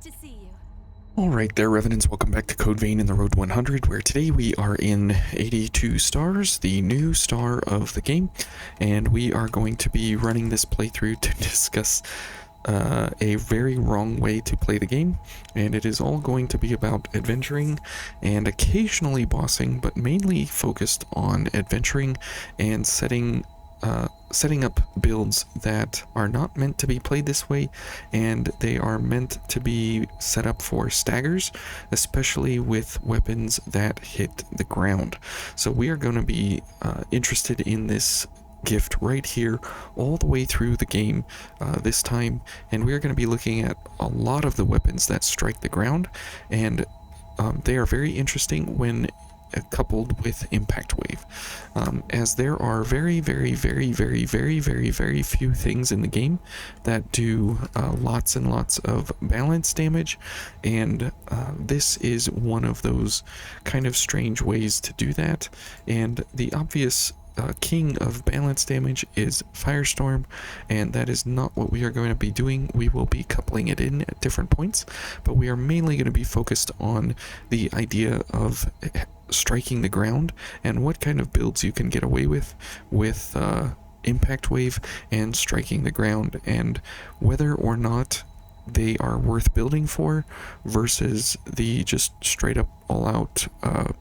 Good to see you. Alright there, Revenants, welcome back to Code Vein in the Road 100, where today we are in 82 stars, the new star of the game, and we are going to be running this playthrough to discuss a very wrong way to play the game, and it is all going to be about adventuring and occasionally bossing, but mainly focused on adventuring and setting up builds that are not meant to be played this way, and they are meant to be set up for staggers, especially with weapons that hit the ground. So we are going to be interested in this gift right here all the way through the game this time, and we are going to be looking at a lot of the weapons that strike the ground, and they are very interesting when coupled with impact wave, as there are very few things in the game that do lots and lots of balance damage, and this is one of those kind of strange ways to do that. And the obvious king of balance damage is Firestorm, and that is not what we are going to be doing. We will be coupling it in at different points, but we are mainly going to be focused on the idea of striking the ground and what kind of builds you can get away with impact wave and striking the ground, and whether or not they are worth building for versus the just straight up all out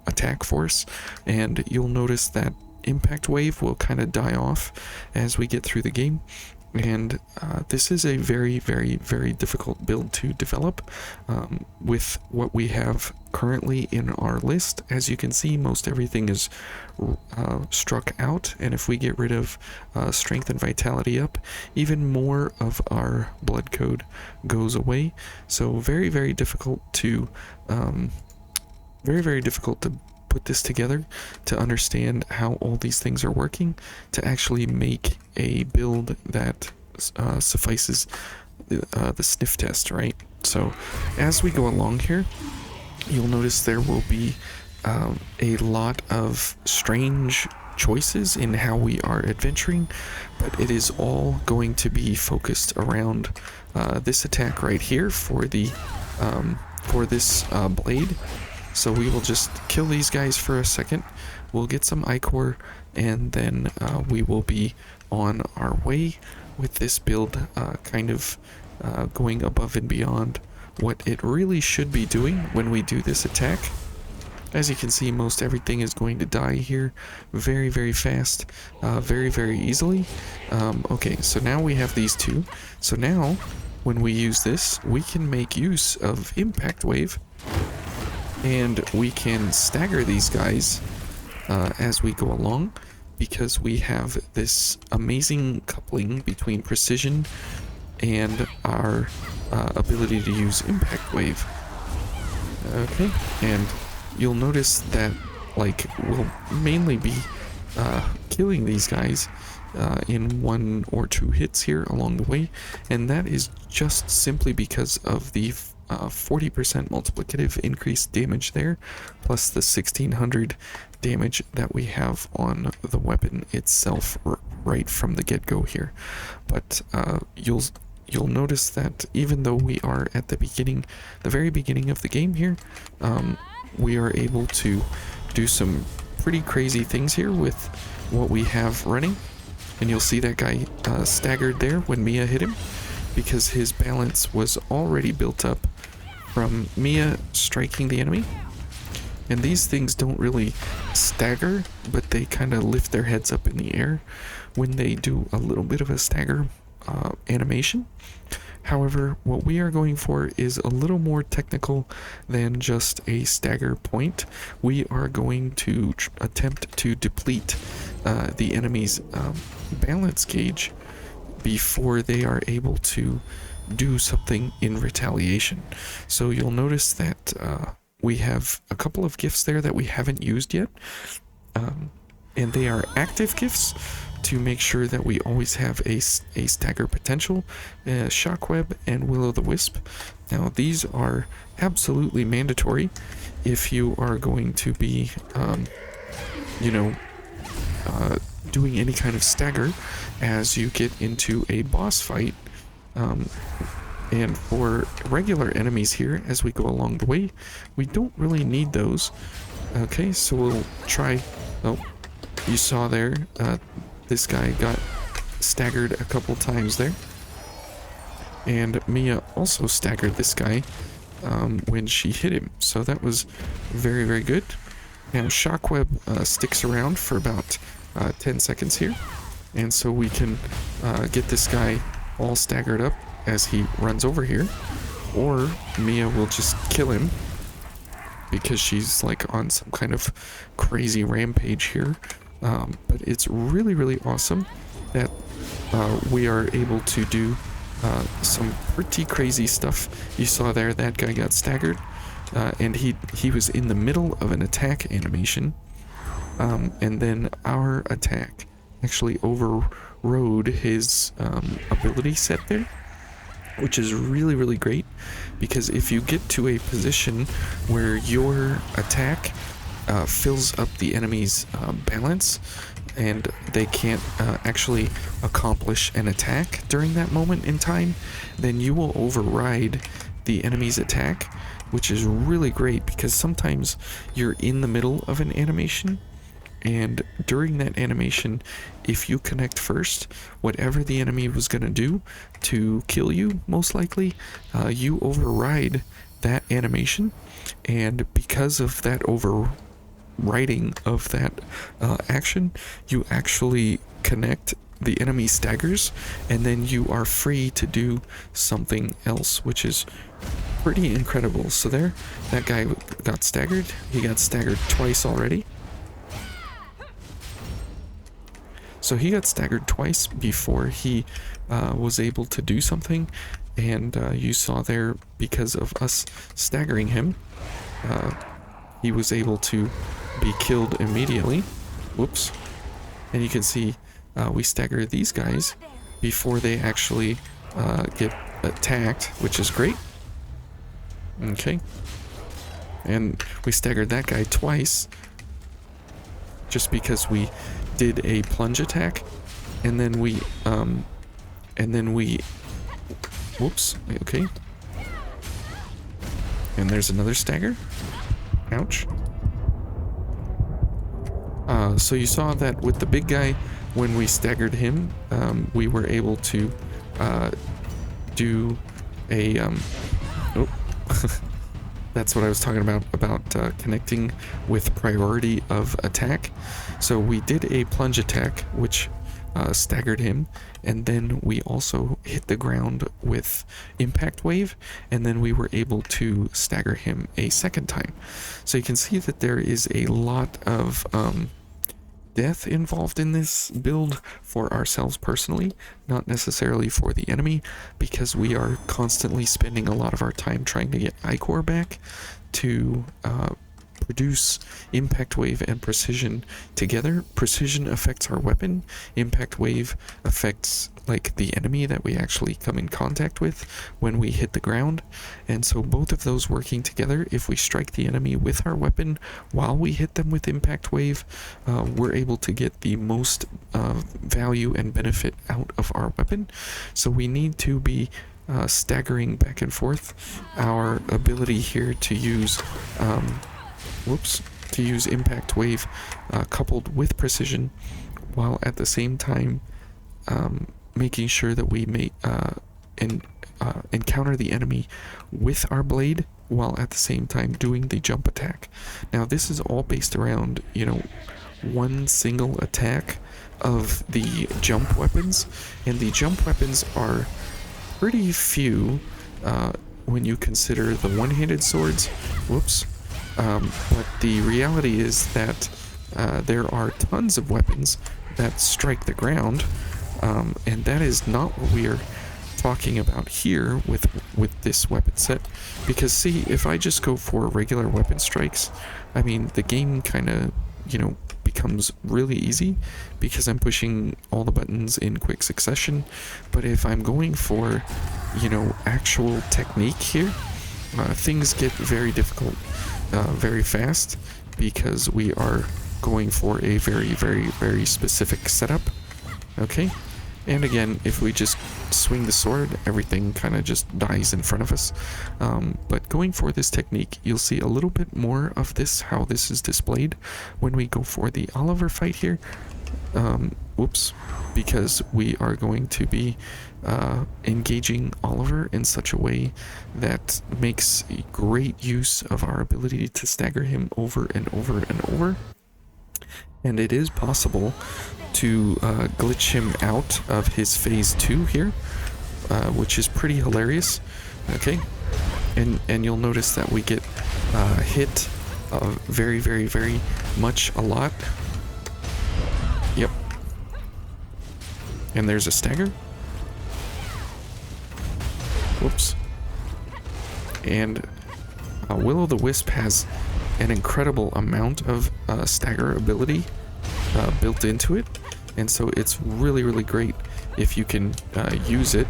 attack force. And you'll notice that impact wave will kind of die off as we get through the game, and this is a very difficult build to develop with what we have currently in our list. As you can see, most everything is struck out, and if we get rid of strength and vitality up, even more of our blood code goes away. So very difficult to put this together, to understand how all these things are working, to actually make a build that suffices the sniff test, right? So as we go along here, you'll notice there will be a lot of strange choices in how we are adventuring, but it is all going to be focused around this attack right here for the for this blade. So we will just kill these guys for a second, we'll get some ichor, and then we will be on our way with this build, kind of going above and beyond what it really should be doing when we do this attack. As you can see, most everything is going to die here very fast, very easily. Okay, so now we have these two. So now, when we use this, we can make use of impact wave, and we can stagger these guys as we go along, because we have this amazing coupling between precision and our ability to use impact wave. Okay, and you'll notice that, like, we'll mainly be killing these guys in 1 or 2 hits here along the way, and that is just simply because of the 40% multiplicative increased damage there, plus the 1600 damage that we have on the weapon itself right from the get-go here. But you'll notice that even though we are at the very beginning of the game here, we are able to do some pretty crazy things here with what we have running. And you'll see that guy staggered there when Mia hit him, because his balance was already built up from Mia striking the enemy. And these things don't really stagger, but they kind of lift their heads up in the air when they do a little bit of a stagger animation. However, what we are going for is a little more technical than just a stagger point. We are going to attempt to deplete the enemy's balance gauge before they are able to do something in retaliation. So you'll notice that we have a couple of gifts there that we haven't used yet, and they are active gifts to make sure that we always have a stagger potential, Shockweb and Will-o'-the-Wisp. Now these are absolutely mandatory if you are going to be doing any kind of stagger as you get into a boss fight. And for regular enemies here, as we go along the way, we don't really need those. Okay, so we'll try... Oh, you saw there, this guy got staggered a couple times there. And Mia also staggered this guy when she hit him. So that was very, very good. Now, Shockweb sticks around for about 10 seconds here. And so we can get this guy all staggered up as he runs over here. Or Mia will just kill him because she's like on some kind of crazy rampage here. But it's really, really awesome that we are able to do some pretty crazy stuff. You saw there that guy got staggered, and he was in the middle of an attack animation, and then our attack actually overrode his ability set there, which is really, really great, because if you get to a position where your attack fills up the enemy's balance and they can't actually accomplish an attack during that moment in time, then you will override the enemy's attack, which is really great because sometimes you're in the middle of an animation, and during that animation, if you connect first, whatever the enemy was going to do to kill you, most likely, you override that animation, and because of that overriding of that action, you actually connect the enemy staggers, and then you are free to do something else, which is pretty incredible. So there, that guy got staggered. He got staggered twice already. So he got staggered twice before he was able to do something, and you saw there, because of us staggering him, he was able to be killed immediately. Whoops. And you can see we stagger these guys before they actually get attacked, which is great. Okay. And we staggered that guy twice just because we did a plunge attack, and then we whoops, okay, and there's another stagger. Ouch. So you saw that with the big guy, when we staggered him, we were able to do a oh that's what I was talking about connecting with priority of attack. So we did a plunge attack, which staggered him, and then we also hit the ground with impact wave, and then we were able to stagger him a second time. So you can see that there is a lot of death involved in this build for ourselves personally, not necessarily for the enemy, because we are constantly spending a lot of our time trying to get I-Core back to produce impact wave and precision together. Precision affects our weapon, impact wave affects like the enemy that we actually come in contact with when we hit the ground. And so both of those working together, if we strike the enemy with our weapon while we hit them with impact wave, we're able to get the most value and benefit out of our weapon. So we need to be staggering back and forth our ability here to use to use impact wave coupled with precision, while at the same time making sure that we may encounter the enemy with our blade, while at the same time doing the jump attack. Now this is all based around, you know, one single attack of the jump weapons, and the jump weapons are pretty few when you consider the one-handed swords. Whoops. But the reality is that there are tons of weapons that strike the ground, and that is not what we are talking about here with this weapon set. Because see, if I just go for regular weapon strikes, I mean, the game kind of, you know, becomes really easy because I'm pushing all the buttons in quick succession. But if I'm going for, you know, actual technique here, things get very difficult very fast, because we are going for a very, very, very specific setup. Okay, And again, if we just swing the sword, everything kind of just dies in front of us. But going for this technique, you'll see a little bit more of this, how this is displayed when we go for the Oliver fight here. Whoops, because we are going to be engaging Oliver in such a way that makes great use of our ability to stagger him over and over and over. And it is possible to glitch him out of his phase 2 here, which is pretty hilarious. Okay, and you'll notice that we get hit very, very, very much a lot. Yep. And there's a stagger. Whoops. And Will-o'-the-Wisp has an incredible amount of stagger ability built into it, and so it's really, really great if you can use it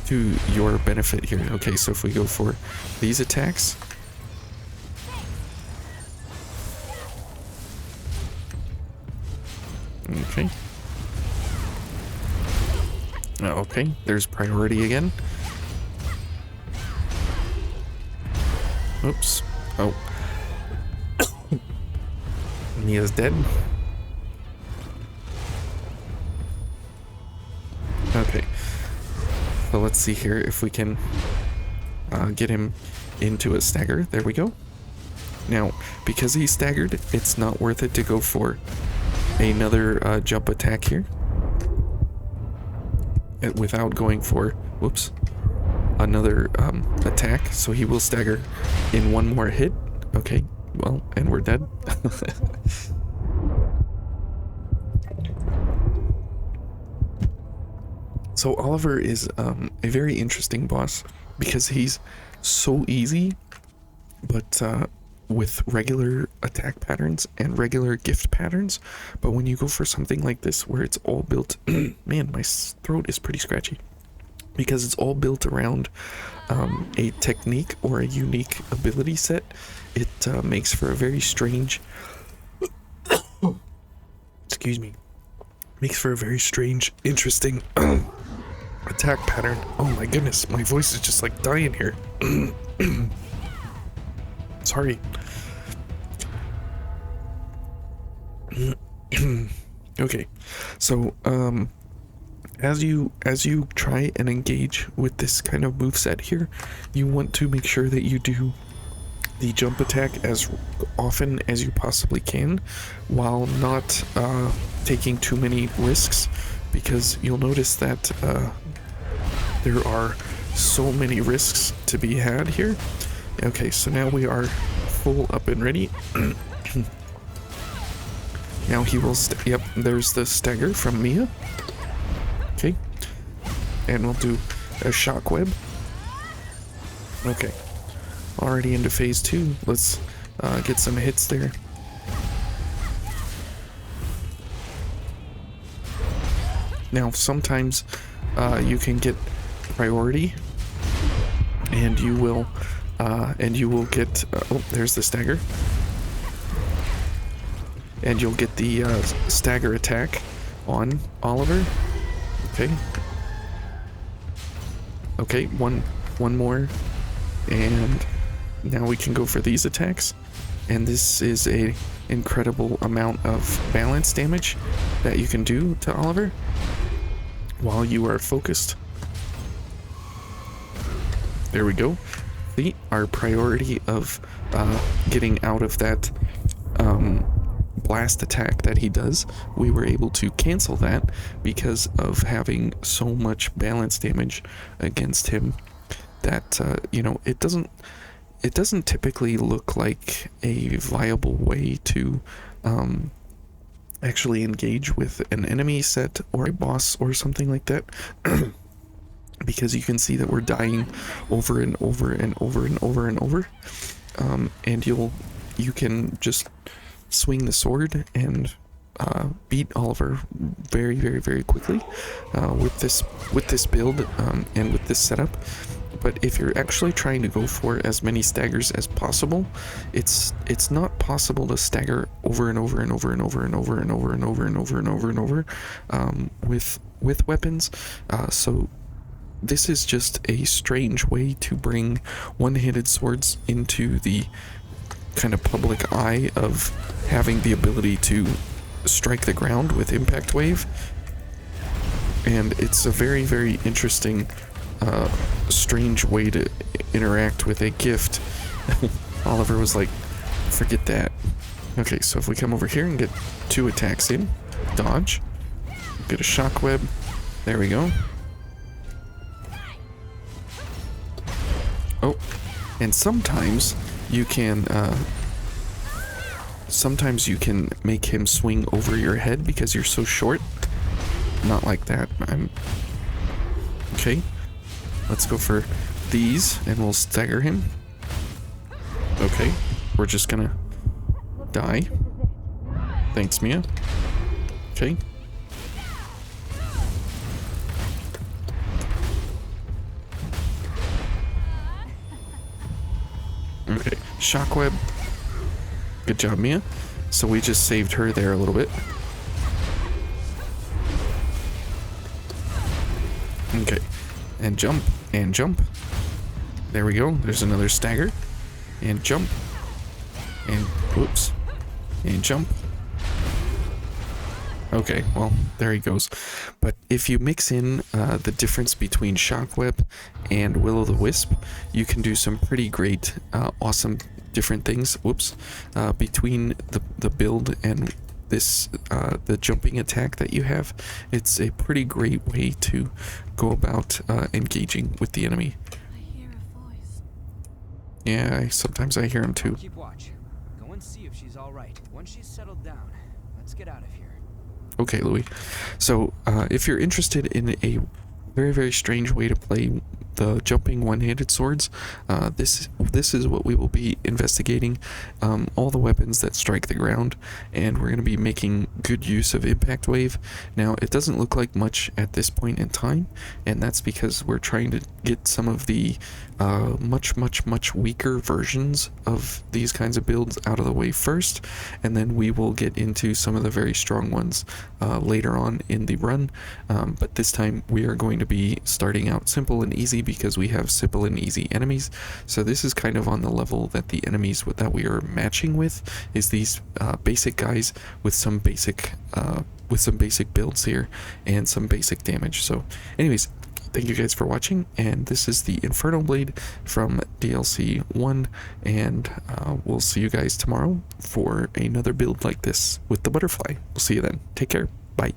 to your benefit here. Okay, so if we go for these attacks, okay. Okay, there's priority again. Oops. Oh. Mia's dead. Okay. So let's see here if we can get him into a stagger. There we go. Now, because he's staggered, it's not worth it to go for another jump attack here. Without going for, whoops, another attack. So he will stagger in one more hit. Okay, well, and we're dead. So Oliver is a very interesting boss because he's so easy, but with regular attack patterns and regular gift patterns. But when you go for something like this where it's all built, man, my throat is pretty scratchy, because it's all built around a technique or a unique ability set, it makes for a very strange excuse me, makes for a very strange, interesting attack pattern. Oh my goodness, my voice is just like dying here. Sorry. Okay, so as you try and engage with this kind of moveset here, you want to make sure that you do the jump attack as often as you possibly can, while not taking too many risks, because you'll notice that there are so many risks to be had here. Okay, so now we are full up and ready. Now he will yep, there's the stagger from Mia. Okay, and we'll do a shock web. Okay, already into phase 2. Let's get some hits there. Now sometimes you can get priority, and you will get oh, there's the stagger, and you'll get the stagger attack on Oliver. Okay. Okay, one more, and now we can go for these attacks, and this is a incredible amount of balance damage that you can do to Oliver while you are focused. There we go. See, our priority of getting out of that blast attack that he does, we were able to cancel that because of having so much balance damage against him that you know, it doesn't typically look like a viable way to actually engage with an enemy set or a boss or something like that. Because you can see that we're dying over and over and over and over and over, and you can just swing the sword and beat Oliver very, very, very quickly with this build and with this setup. But if you're actually trying to go for as many staggers as possible, it's not possible to stagger over and over and over and over and over and over and over and over and over and over with weapons. So this is just a strange way to bring one-handed swords into the kind of public eye of having the ability to strike the ground with impact wave. And it's a very, very interesting, strange way to interact with a gift. Oliver was like, forget that. Okay, so if we come over here and get 2 attacks in, dodge, get a shockweb, there we go. Oh, and sometimes you can make him swing over your head because you're so short. Not like that. Okay. Let's go for these and we'll stagger him. Okay. We're just gonna die. Thanks, Mia. Okay. Okay. Shockweb. Good job, Mia. So we just saved her there a little bit. Okay, and jump, and jump. There we go, there's another stagger. And jump. And, whoops. And jump. Okay, well, there he goes. But if you mix in the difference between Shockweb and Will-o'-the-Wisp, you can do some pretty great, awesome different things, whoops, between the build and this, the jumping attack that you have. It's a pretty great way to go about engaging with the enemy. I hear a voice. Yeah, sometimes I hear him too. Keep watch. Go and see if she's all right. Once she's settled down, let's get out of here. Okay, Louis. So, if you're interested in a very, very strange way to play the jumping one-handed swords, this is what we will be investigating. All the weapons that strike the ground, and we're going to be making good use of impact wave. Now, it doesn't look like much at this point in time, and that's because we're trying to get some of the much weaker versions of these kinds of builds out of the way first, and then we will get into some of the very strong ones later on in the run. But this time we are going to be starting out simple and easy because we have simple and easy enemies. So this is kind of on the level that the enemies that we are matching with is these basic guys with some basic builds here and some basic damage. So anyways, thank you guys for watching, and this is the Inferno Blade from DLC 1, and we'll see you guys tomorrow for another build like this with the butterfly. We'll see you then. Take care. Bye.